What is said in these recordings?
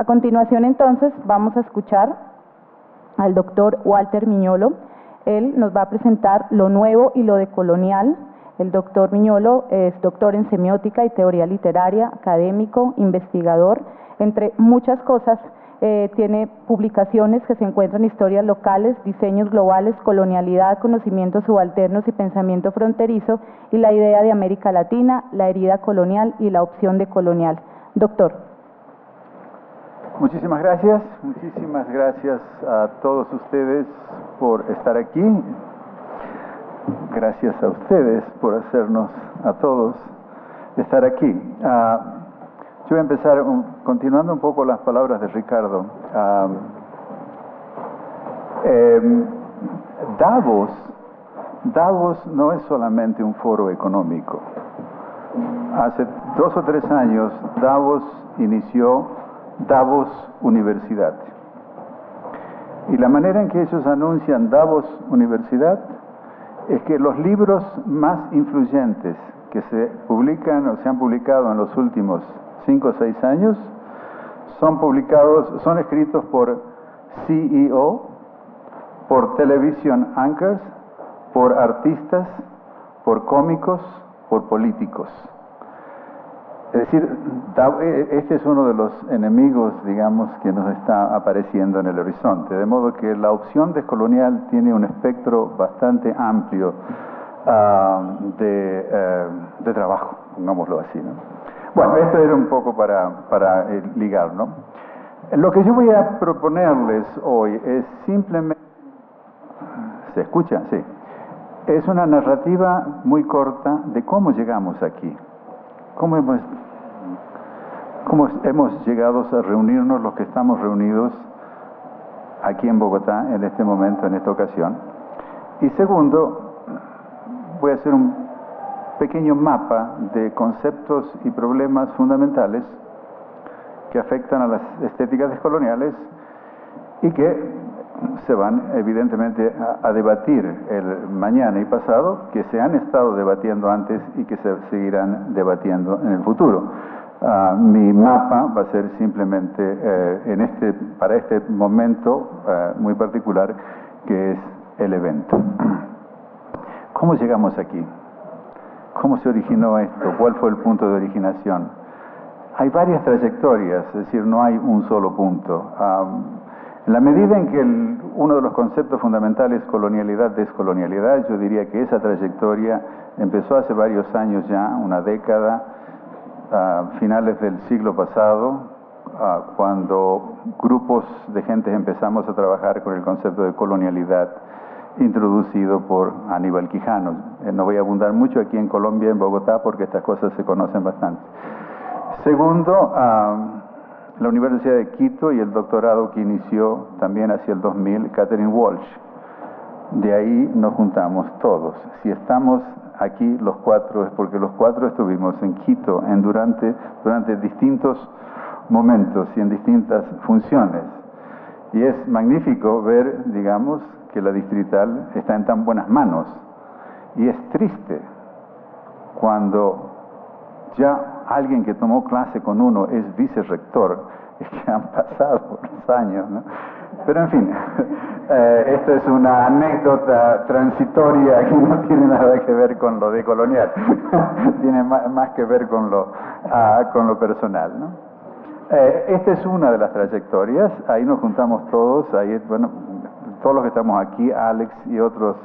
A continuación, entonces, vamos a escuchar al doctor Walter Miñolo. Él nos va a presentar lo nuevo y lo decolonial. El doctor Miñolo es doctor en semiótica y teoría literaria, académico, investigador, entre muchas cosas. Tiene publicaciones que se encuentran en historias locales, diseños globales, colonialidad, conocimientos subalternos y pensamiento fronterizo, y la idea de América Latina, la herida colonial y la opción de colonial. Doctor. Muchísimas gracias a todos ustedes por estar aquí. Gracias a ustedes por hacernos a todos estar aquí. Yo voy a empezar continuando un poco las palabras de Ricardo. Davos no es solamente un foro económico. Hace 2 o 3 años Davos inició Davos Universidad. Y la manera en que ellos anuncian Davos Universidad es que los libros más influyentes que se publican o se han publicado en los últimos 5 o 6 años son escritos por CEO, por television anchors, por artistas, por cómicos, por políticos. Es decir, este es uno de los enemigos, digamos, que nos está apareciendo en el horizonte, de modo que la opción descolonial tiene un espectro bastante amplio de trabajo, pongámoslo así, ¿no? Bueno, esto era un poco para ligar, ¿no? Lo que yo voy a proponerles hoy es simplemente... ¿Se escucha? Sí. Es una narrativa muy corta de cómo llegamos aquí. ¿Cómo hemos llegado a reunirnos los que estamos reunidos aquí en Bogotá en este momento, en esta ocasión? Y segundo, voy a hacer un pequeño mapa de conceptos y problemas fundamentales que afectan a las estéticas descoloniales y que se van evidentemente a debatir el mañana y pasado, que se han estado debatiendo antes y que se seguirán debatiendo en el futuro. Mi mapa va a ser simplemente para este momento muy particular, que es el evento. ¿Cómo llegamos aquí? ¿Cómo se originó esto? ¿Cuál fue el punto de originación? Hay varias trayectorias, es decir, no hay un solo punto. En la medida en que uno de los conceptos fundamentales es colonialidad, descolonialidad, yo diría que esa trayectoria empezó hace varios años ya, una década, a finales del siglo pasado, cuando grupos de gente empezamos a trabajar con el concepto de colonialidad introducido por Aníbal Quijano. No voy a abundar mucho aquí en Colombia, en Bogotá, porque estas cosas se conocen bastante. Segundo, la Universidad de Quito y el doctorado que inició también hacia el 2000, Catherine Walsh. De ahí nos juntamos todos. Si estamos aquí los 4 es porque los 4 estuvimos en Quito durante distintos momentos y en distintas funciones. Y es magnífico ver, digamos, que la distrital está en tan buenas manos. Y es triste cuando ya alguien que tomó clase con uno es vicerrector, es que han pasado los años, ¿no? Pero en fin, esto es una anécdota transitoria que no tiene nada que ver con lo decolonial, tiene más que ver con lo personal, ¿no? Esta es una de las trayectorias, ahí nos juntamos todos, ahí, bueno, todos los que estamos aquí, Alex y otros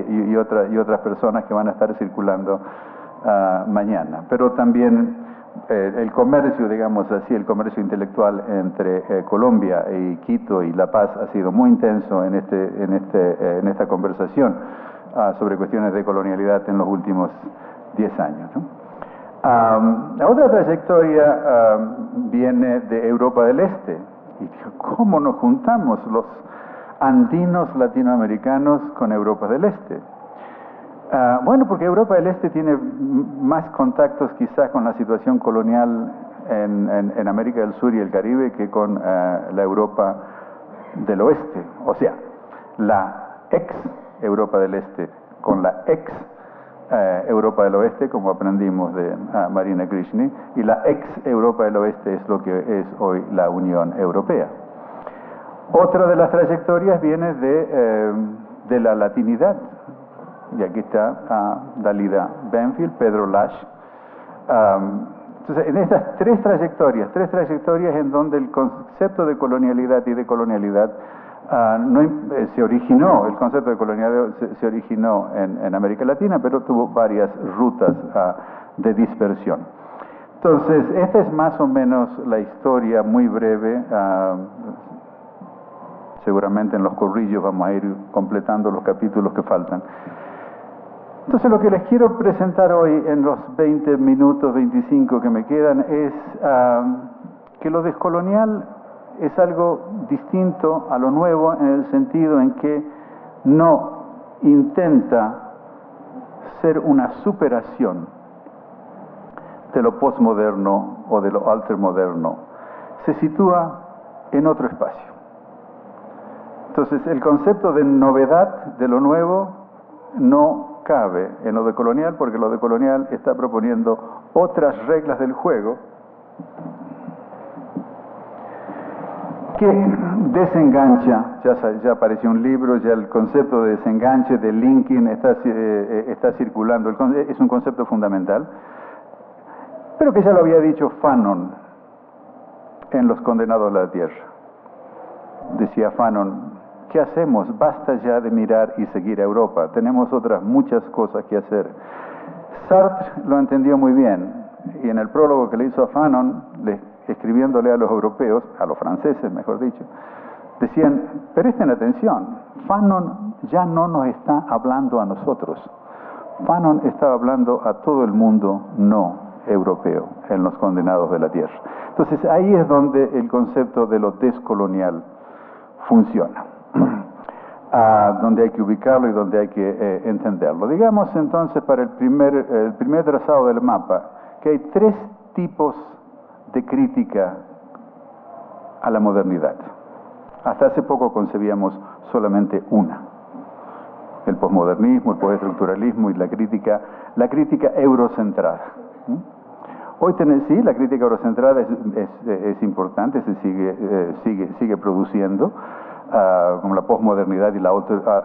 y otras personas que van a estar circulando mañana, pero también el comercio, digamos así, el comercio intelectual entre Colombia y Quito y La Paz ha sido muy intenso en esta conversación sobre cuestiones de colonialidad en los últimos 10 años, ¿no? La otra trayectoria viene de Europa del Este. Y ¿cómo nos juntamos los andinos latinoamericanos con Europa del Este? Bueno, porque Europa del Este tiene más contactos quizás con la situación colonial en América del Sur y el Caribe que con la Europa del Oeste. O sea, la ex Europa del Este con la ex Europa del Oeste, como aprendimos de Marina Krishni, y la ex-Europa del Oeste es lo que es hoy la Unión Europea. Otra de las trayectorias viene de la latinidad, y aquí está Dalida Benfield, Pedro Lasch. Entonces, en estas tres trayectorias en donde el concepto de colonialidad y de colonialidad se originó, el concepto de colonialidad se originó en América Latina, pero tuvo varias rutas de dispersión. Entonces, esta es más o menos la historia muy breve. Seguramente en los corrillos vamos a ir completando los capítulos que faltan. Entonces, lo que les quiero presentar hoy en los 20 minutos, 25 que me quedan, es que lo descolonial es algo distinto a lo nuevo en el sentido en que no intenta ser una superación de lo postmoderno o de lo altermoderno. Se sitúa en otro espacio. Entonces, el concepto de novedad de lo nuevo no cabe en lo decolonial, porque lo decolonial está proponiendo otras reglas del juego que desengancha. Ya apareció un libro, ya el concepto de desenganche, de linking está circulando. Es un concepto fundamental, pero que ya lo había dicho Fanon en Los Condenados a la Tierra. Decía Fanon: ¿qué hacemos? Basta ya de mirar y seguir a Europa. Tenemos otras muchas cosas que hacer. Sartre lo entendió muy bien, y en el prólogo que le hizo a Fanon, escribiéndole a los europeos, a los franceses mejor dicho, decían: presten atención, Fanon ya no nos está hablando a nosotros. Fanon estaba hablando a todo el mundo no europeo en Los Condenados de la Tierra. Entonces ahí es donde el concepto de lo descolonial funciona. Donde hay que ubicarlo y donde hay que entenderlo. Digamos entonces, para el primer trazado del mapa, que hay tres tipos de crítica a la modernidad. Hasta hace poco concebíamos solamente una: el posmodernismo, el postestructuralismo y la crítica eurocentrada. Hoy sí, la crítica eurocentrada es importante, sigue produciendo, como la posmodernidad y la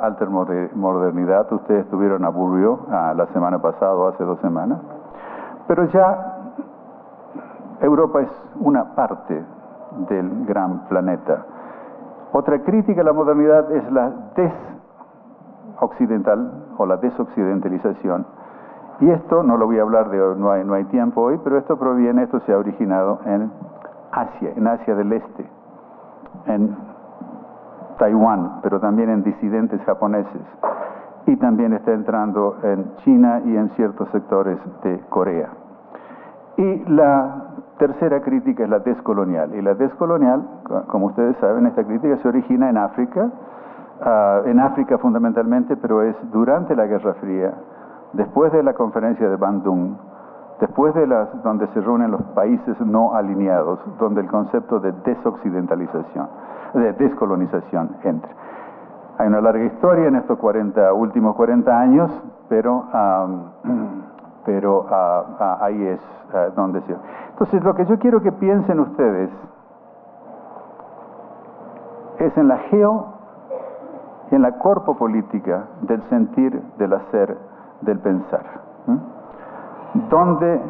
altermodernidad. Ustedes estuvieron a Bourdieu la semana pasada o hace 2 semanas, pero ya Europa es una parte del gran planeta. Otra crítica a la modernidad es la desoccidental o la desoccidentalización. Y esto no lo voy a hablar no hay tiempo hoy, pero esto se ha originado en Asia del Este, en Taiwán, pero también en disidentes japoneses, y también está entrando en China y en ciertos sectores de Corea. Y la tercera crítica es la descolonial, y la descolonial, como ustedes saben, esta crítica se origina en África fundamentalmente, pero es durante la Guerra Fría, después de la conferencia de Bandung, después de donde se reúnen los países no alineados, donde el concepto de descolonización entra. Hay una larga historia en estos últimos 40 años, pero ahí es donde se... Entonces, lo que yo quiero que piensen ustedes es en la y en la corpopolítica del sentir, del hacer, del pensar. ¿Dónde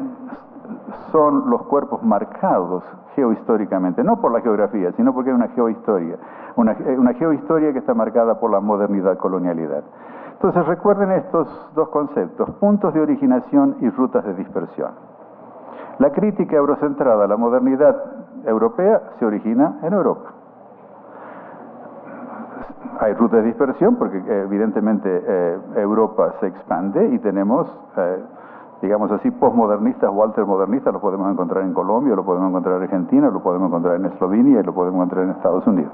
son los cuerpos marcados geohistóricamente? No por la geografía, sino porque hay una geohistoria. Una geohistoria que está marcada por la modernidad, colonialidad. Entonces recuerden estos dos conceptos: puntos de originación y rutas de dispersión. La crítica eurocentrada a la modernidad europea se origina en Europa. Hay rutas de dispersión porque evidentemente Europa se expande y tenemos, digamos así, posmodernistas o altermodernistas. Lo podemos encontrar en Colombia, lo podemos encontrar en Argentina, lo podemos encontrar en Eslovenia y lo podemos encontrar en Estados Unidos.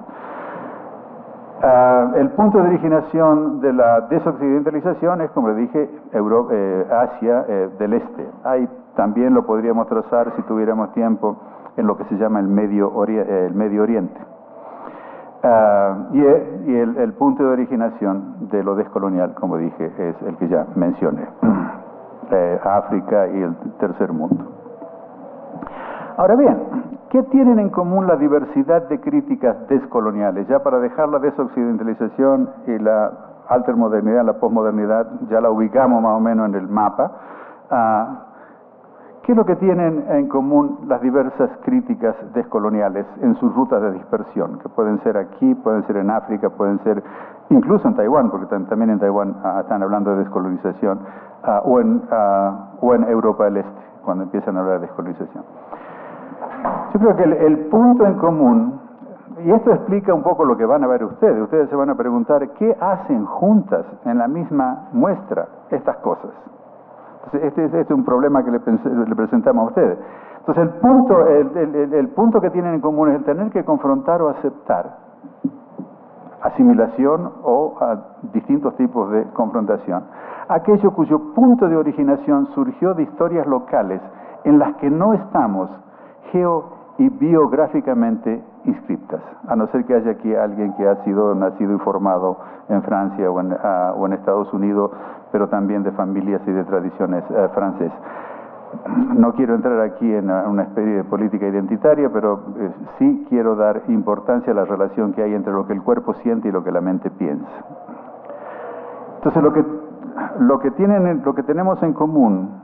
El punto de originación de la desoccidentalización es, como le dije, Asia del Este. Ahí también lo podríamos trazar, si tuviéramos tiempo, en lo que se llama el Medio Oriente. Y el punto de originación de lo descolonial, como dije, es el que ya mencioné. África y el tercer mundo. Ahora bien, ¿qué tienen en común la diversidad de críticas descoloniales? Ya para dejar la desoccidentalización y la altermodernidad, la posmodernidad, ya la ubicamos más o menos en el mapa. ¿Qué es lo que tienen en común las diversas críticas descoloniales en sus rutas de dispersión? Que pueden ser aquí, pueden ser en África, pueden ser incluso en Taiwán, porque también en Taiwán están hablando de descolonización, o en Europa del Este, cuando empiezan a hablar de descolonización. Yo creo que el punto en común, y esto explica un poco lo que van a ver ustedes se van a preguntar qué hacen juntas en la misma muestra estas cosas. Entonces, este es un problema que le presentamos a ustedes. Entonces, el punto que tienen en común es el tener que confrontar o aceptar asimilación o distintos tipos de confrontación. Aquello cuyo punto de originación surgió de historias locales en las que no estamos y biográficamente inscriptas, a no ser que haya aquí alguien que ha sido nacido y formado en Francia o en Estados Unidos, pero también de familias y de tradiciones francesas. No quiero entrar aquí en una especie de política identitaria, pero sí quiero dar importancia a la relación que hay entre lo que el cuerpo siente y lo que la mente piensa. Entonces, lo que tenemos en común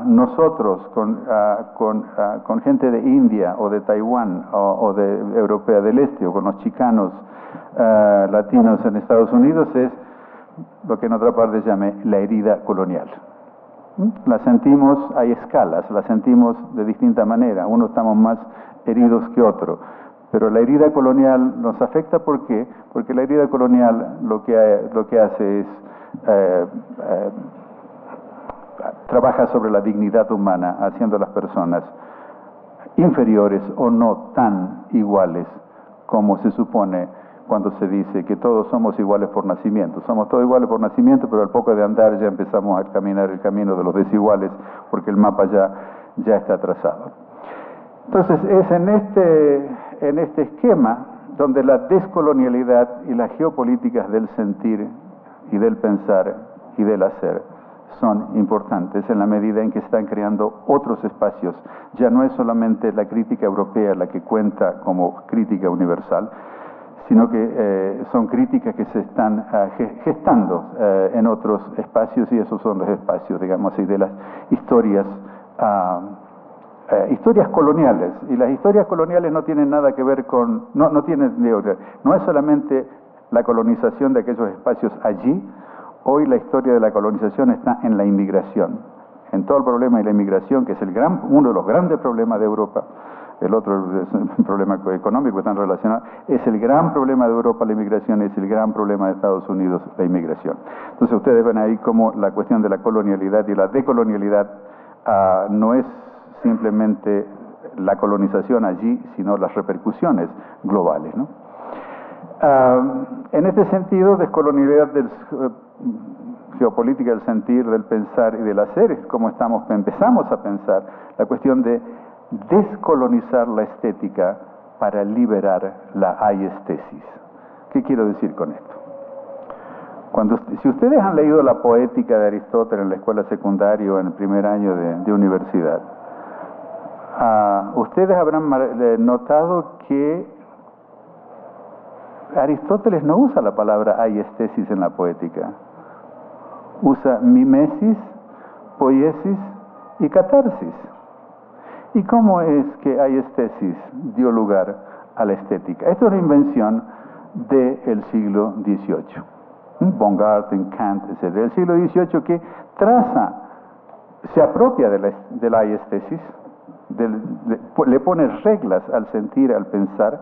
nosotros con gente de India o de Taiwán o de Europea del Este o con los chicanos latinos en Estados Unidos es lo que en otra parte se llama la herida colonial. La sentimos, hay escalas, la sentimos de distinta manera, unos estamos más heridos que otros, pero la herida colonial nos afecta. ¿Por qué? Porque la herida colonial lo que hace es trabaja sobre la dignidad humana, haciendo a las personas inferiores o no tan iguales como se supone cuando se dice que todos somos iguales por nacimiento. Somos todos iguales por nacimiento, pero al poco de andar ya empezamos a caminar el camino de los desiguales porque el mapa ya está trazado. Entonces es en este esquema donde la descolonialidad y las geopolíticas del sentir y del pensar y del hacer son importantes en la medida en que están creando otros espacios. Ya no es solamente la crítica europea la que cuenta como crítica universal, sino que son críticas que se están gestando en otros espacios, y esos son los espacios, digamos así, de las historias coloniales. Y las historias coloniales no tienen nada que ver con, no es solamente la colonización de aquellos espacios allí. Hoy la historia de la colonización está en la inmigración, en todo el problema de la inmigración, que es uno de los grandes problemas de Europa. El otro es un problema económico, están relacionados. Es el gran problema de Europa la inmigración, es el gran problema de Estados Unidos la inmigración. Entonces ustedes ven ahí cómo la cuestión de la colonialidad y la decolonialidad no es simplemente la colonización allí, sino las repercusiones globales, ¿no? En este sentido, descolonialidad geopolítica del sentir, del pensar y del hacer, es como empezamos a pensar la cuestión de descolonizar la estética para liberar la aiestesis. ¿Qué quiero decir con esto? Si ustedes han leído la poética de Aristóteles en la escuela secundaria o en el primer año de universidad, ustedes habrán notado que Aristóteles no usa la palabra aiestesis en la poética. Usa mimesis, poiesis y catarsis. ¿Y cómo es que aiestesis dio lugar a la estética? Esto es una invención del siglo XVIII. Baumgarten, Kant, etc. El siglo XVIII que se apropia de la aiestesis, le pone reglas al sentir, al pensar,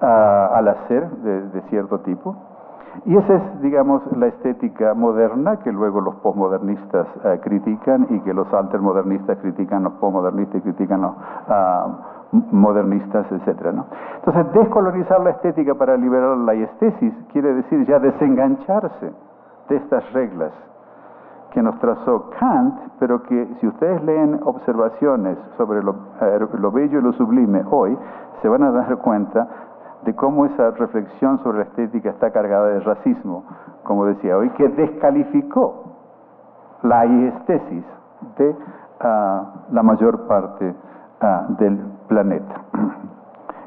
al hacer de cierto tipo. Y esa es, digamos, la estética moderna que luego los posmodernistas critican, y que los altermodernistas critican, los posmodernistas critican los modernistas, etc., ¿no? Entonces, descolonizar la estética para liberar la aiestesis quiere decir ya desengancharse de estas reglas que nos trazó Kant, pero que si ustedes leen observaciones sobre lo bello y lo sublime hoy, se van a dar cuenta de cómo esa reflexión sobre la estética está cargada de racismo, como decía hoy, que descalificó la aiestesis de la mayor parte del planeta.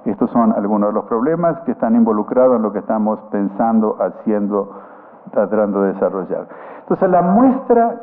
Estos son algunos de los problemas que están involucrados en lo que estamos pensando, haciendo, tratando de desarrollar. Entonces, la muestra